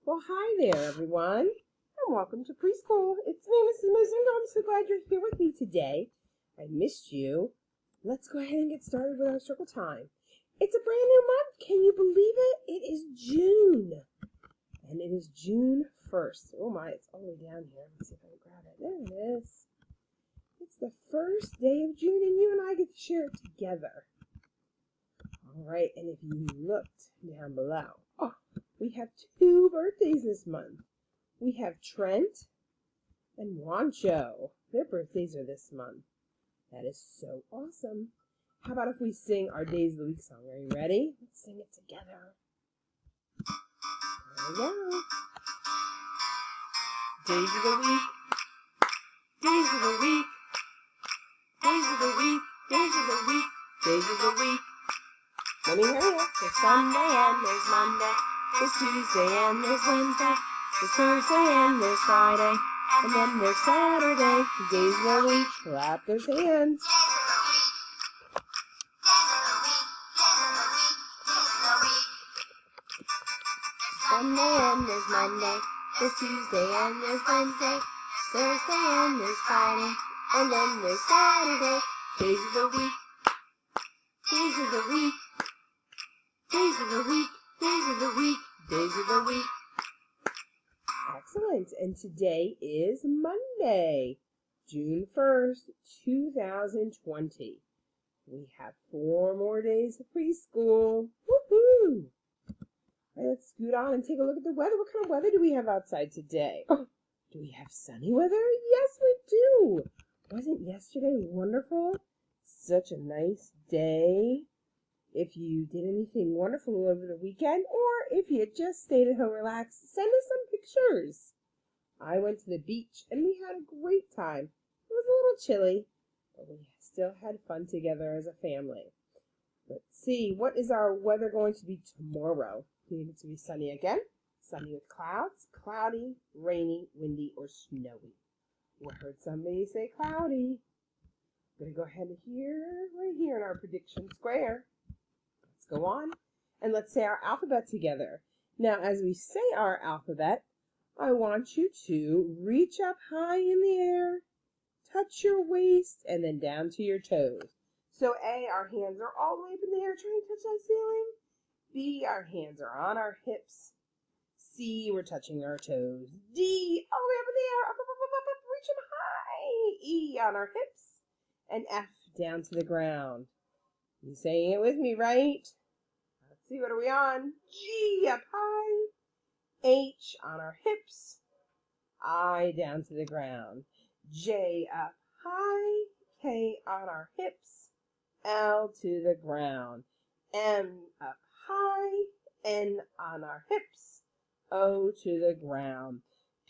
Well, hi there, everyone, and welcome to preschool. It's me, Mrs. Mozingo. I'm so glad you're here with me today. I missed you. Let's go ahead and get started with our circle time. It's a brand new month. Can you believe it? It is June, and it is June 1st. Oh my, it's all the way down here. Let's see if I can grab it. There it is. It's the first day of June, and you and I get to share it together. All right, and if you looked down below, we have 2 birthdays this month. We have Trent and Wancho. Their birthdays are this month. That is so awesome. How about if we sing our Days of the Week song? Are you ready? Let's sing it together. There we go. Days of the week. Days of the week. Days of the week. Days of the week. Days of the week. Let me hear you. There's Sunday and there's Monday. There's Tuesday and there's Wednesday. There's Thursday and there's Friday. And then there's Saturday. Days of the week. Clap those hands. Sunday and there's Monday. There's Tuesday and there's Wednesday. There's Thursday and there's Friday. And then there's Saturday. Days of the week. Days of the week. Days of the week. Days of the week. Days of the week. Excellent. And today is Monday, June 1st, 2020. We have 4 more days of preschool. Woohoo! All right, let's scoot on and take a look at the weather. What kind of weather do we have outside today? Oh, do we have sunny weather? Yes, we do. Wasn't yesterday wonderful? Such a nice day. If you did anything wonderful over the weekend, or if you just stayed at home relaxed, send us some pictures. I went to the beach and we had a great time. It was a little chilly, but we still had fun together as a family. Let's see, what is our weather going to be tomorrow? Do you think it's going to be sunny again? Sunny with clouds, cloudy, rainy, windy, or snowy? We heard somebody say cloudy. I'm going to go ahead and right here in our prediction square. Go on and let's say our alphabet together. Now, as we say our alphabet, I want you to reach up high in the air, touch your waist, and then down to your toes. So A, our hands are all the way up in the air trying to touch that ceiling. B, our hands are on our hips. C, we're touching our toes. D, all the way up in the air, up, reach them high. E, on our hips. And F, down to the ground. You saying it with me, right? Let's see, what are we on? G up high, H on our hips, I down to the ground, J up high, K on our hips, L to the ground, M up high, N on our hips, O to the ground,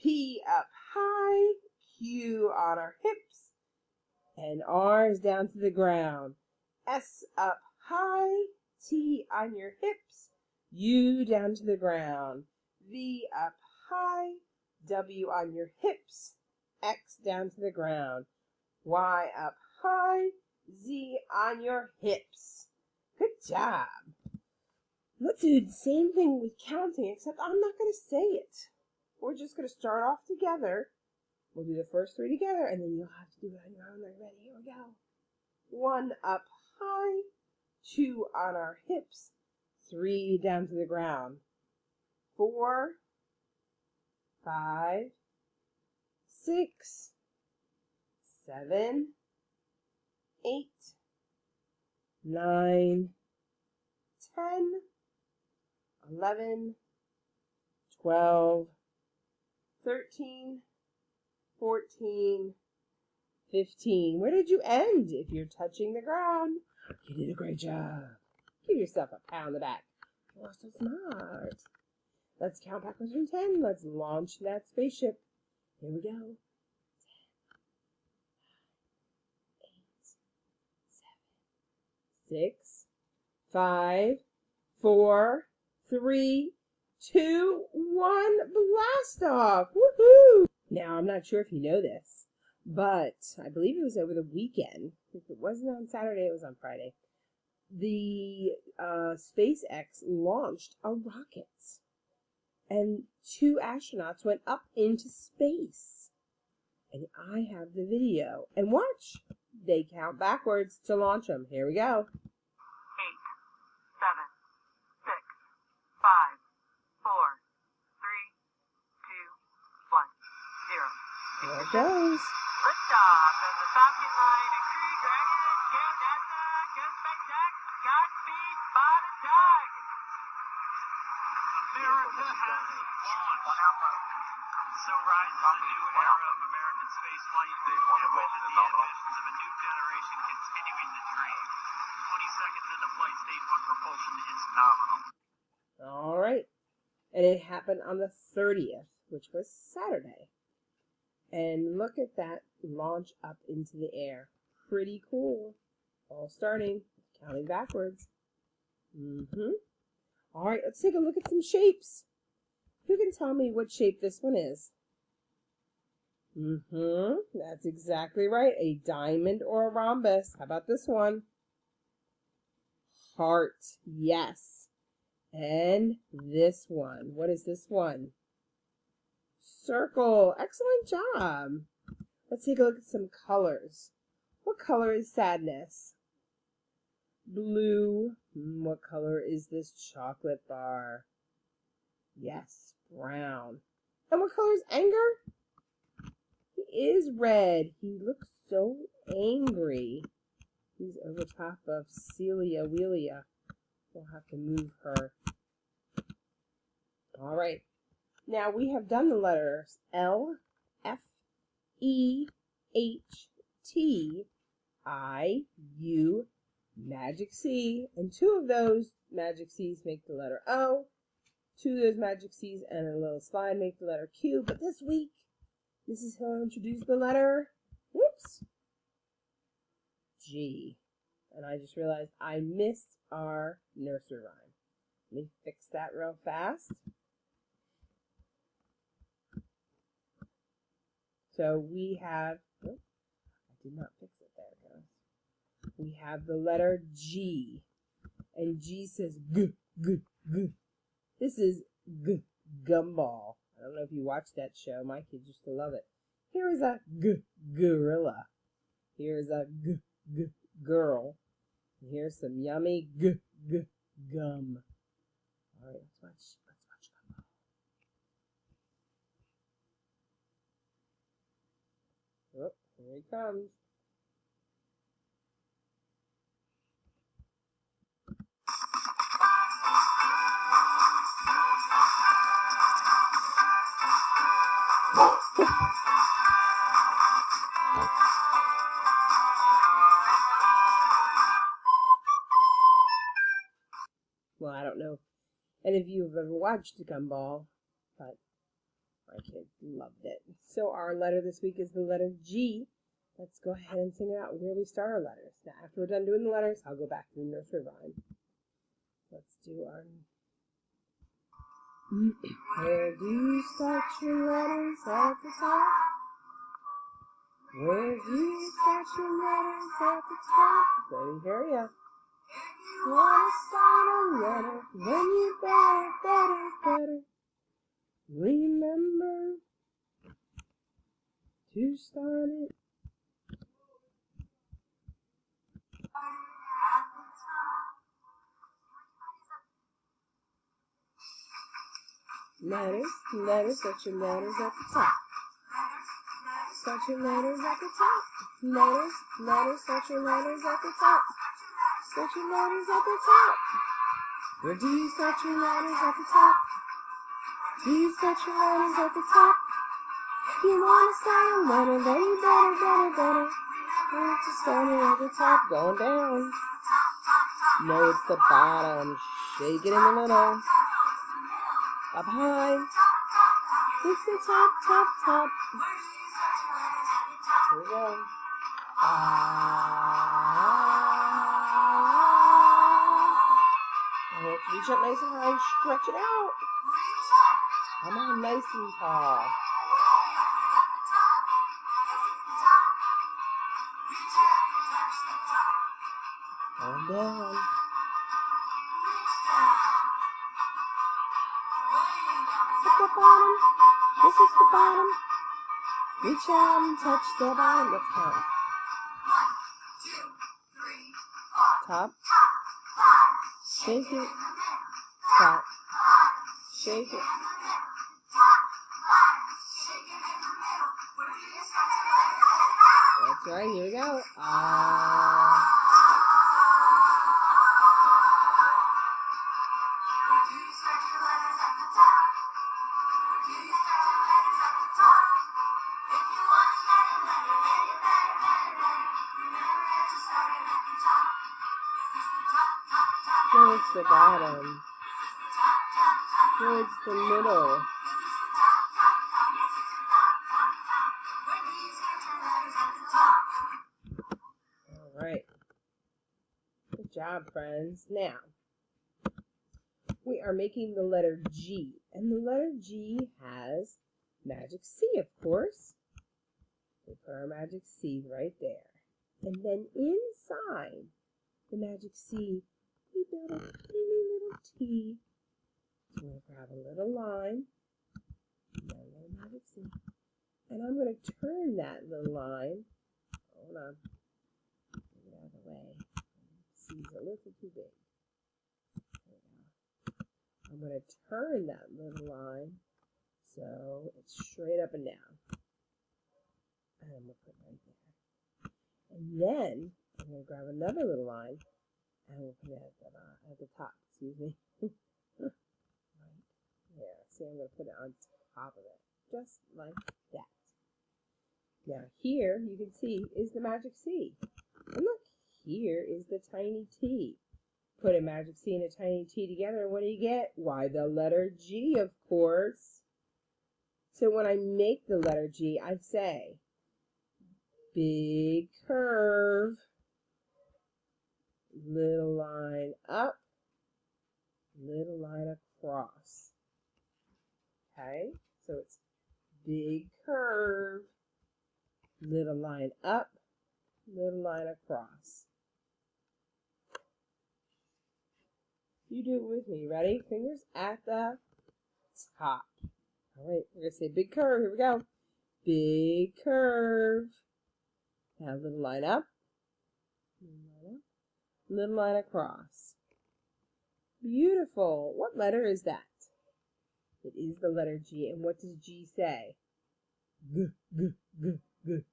P up high, Q on our hips, and R is down to the ground. S up high, T on your hips, U down to the ground, V up high, W on your hips, X down to the ground, Y up high, Z on your hips. Good job. Let's do the same thing with counting, except I'm not going to say it. We're just going to start off together. We'll do the first 3 together, and then you'll have to do it on your own. Are you ready? Here we go. 1 up high, 2 on our hips, 3 down to the ground, 4, 5, 6, 7, 8, 9, 10, 11, 12, 13, 14, 15. Where did you end? If you're touching the ground, you did a great job. Give yourself a pat on the back. You're so smart. Let's count backwards from 10. Let's launch that spaceship. Here we go. 10, 9, 8, 7, 6, 5, 4, 3, 2, 1. Blast off. Woohoo! Now, I'm not sure if you know this, but I believe it was over the weekend. If it wasn't on Saturday, it was on Friday. The SpaceX launched a rocket. and 2 astronauts went up into space. And I have the video. And watch. They count backwards to launch them. Here we go. 8, 7, 6, 5, 4, 3, 2, 1, 0. There it goes. Liftoff of the Falcon 9 and Crew Dragon. Go NASA, go SpaceX, Godspeed, Bud and Doug. America has launched. So rises a new era of American spaceflight and witness the ambitions of a new generation continuing the dream. 20 seconds into flight, stage 1 propulsion is nominal. All right. And it happened on the 30th, which was Saturday. And look at that launch up into the air. Pretty cool. All starting, counting backwards. All right, let's take a look at some shapes. Who can tell me what shape this one is? That's exactly right. A diamond or a rhombus. How about this one? Heart. Yes. And this one. What is this one? Circle. Excellent job. Let's take a look at some colors. What color is sadness? Blue. What color is this chocolate bar? Yes, brown. And what color is anger? He is red. He looks so angry. He's over top of Celia Wheelia. We'll have to move her. All right. Now we have done the letters L, F, E, H, T, I, U, magic C, and 2 of those magic C's make the letter O. 2 of those magic C's and a little slide make the letter Q. But this week, Mrs. Hill introduced the letter, G. And I just realized I missed our nursery rhyme. Let me fix that real fast. So we have, I did not fix it there, guys. We have the letter G. And G says G, G, G. This is G, Gumball. I don't know if you watched that show. My kids used to love it. Here is a G, gorilla. Here's a G, G, girl. And here's some yummy G, G, gum. All right, let's watch Gumball. Oh, here he comes. Well, I don't know if any of you have ever watched Gumball, but my kids loved it. So our letter this week is the letter G. Let's go ahead and sing it out where we start our letters. Now, after we're done doing the letters, I'll go back to the nursery rhyme. Let's do our... Where do you start your letters at the top? Where do you start your letters at the top? Let me hear ya. You want to start a letter, then you better remember to start it. Letters, start your letters at the top. Start your letters at the top. Letters, start your letters at the top. Start your letters at the top. Where do you start your letters at the top? Do you start your letters at the top? If you want to start a letter, then you better. Learn to start it at the top, going down. No, it's the bottom. Shake it in the middle. Up high. It's the top. Here we go. Let's reach up nice and high and stretch it out. Come on, nice and tall. Calm down. bottom. This is the bottom. Reach out and touch the bottom. Let's count. 1, 2, 3, 4. Top. Top, 5. Shake Shake it in it. the middle. Top. Bottom. Shake it. In the middle. Top, 5. Shake it in the middle. Where do you start to let it go? That's right. Here we go. Ah. Where do you start your letters at the top? Where do you start your letters at the top? If you want to start a letter, then you better. Remember that you started at the top. Is this the top, top, top? No, it's the bottom. Is this the top, top, top? No, it's the middle. Is this the top, top, top? Yes, it's the top, top, top. Where do you start your letters at the top? All right. Good job, friends. Now, we are making the letter G, and the letter G has magic C, of course. We put our magic C right there. And then inside the magic C, we build a teeny little T. So we're going to grab a little line, and then a little magic C. And I'm going to turn that little line. Hold on. Get it out of the way. C's a little too big. There we go. I'm going to turn that little line so it's straight up and down. And I'm going to put it right there. And then I'm going to grab another little line and we'll put it at the top. Excuse me. Right there. See, I'm going to put it on top of it. Just like that. Now here, you can see, is the magic C. And look, here is the tiny T. Put a magic C and a tiny T together, and what do you get? Why, the letter G, of course. So when I make the letter G, I say, big curve, little line up, little line across. Okay, so it's big curve, little line up, little line across. You do it with me. Ready? Fingers at the top. All right, we're going to say big curve. Here we go. Big curve. Now little line up, little line across. Beautiful. What letter is that? It is the letter G. And what does G say? G, G, G, G.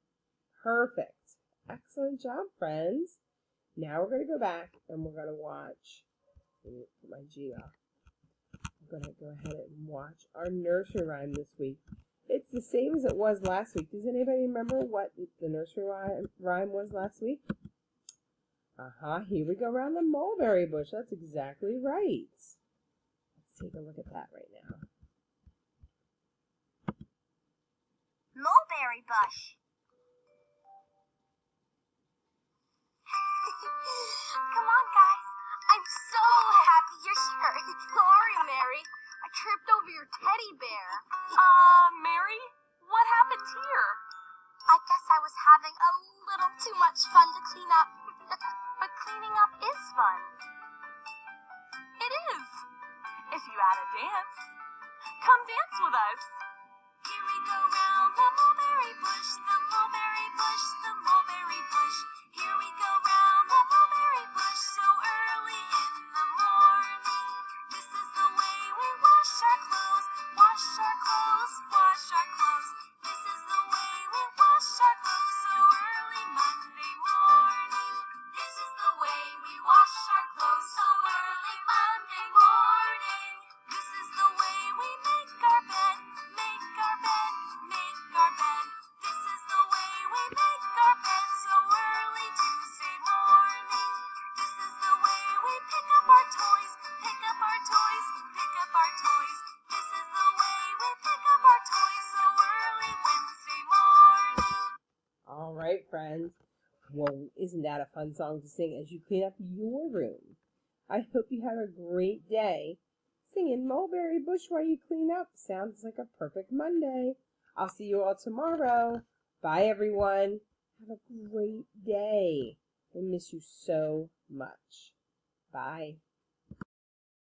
Perfect. Excellent job, friends. Now we're going to go back and we're going to watch. Let me put my G off. I'm going to go ahead and watch our nursery rhyme this week. It's the same as it was last week. Does anybody remember what the nursery rhyme was last week? Here we go around the mulberry bush. That's exactly right. Let's take a look at that right now. Mulberry bush. Come on, guys. I'm so happy you're here. Sorry, Mary. I tripped over your teddy bear. Mary? What happened here? I guess I was having a little too much fun to clean up. But cleaning up is fun. It is. If you add a dance. Come dance with us. Here we go round the mulberry bush, the mulberry bush, the mulberry bush. Here we go round the mulberry bush so early in the morning. This is the way we wash our clothes, wash our clothes, wash our clothes. This is the way we wash our clothes so early Monday morning. This is the way we wash our clothes so early Monday morning. This is the way we make our bed, make our bed, make our bed. This is the way we make our bed so early Tuesday morning. This is the way we pick up our toys, pick up our toys, pick up our toys. This is the way we pick up our toys so early Wednesday morning. All right, friends. Well, isn't that a fun song to sing as you clean up your room? I hope you have a great day. Singing Mulberry Bush while you clean up sounds like a perfect Monday. I'll see you all tomorrow. Bye, everyone. Have a great day. I miss you so much. Bye.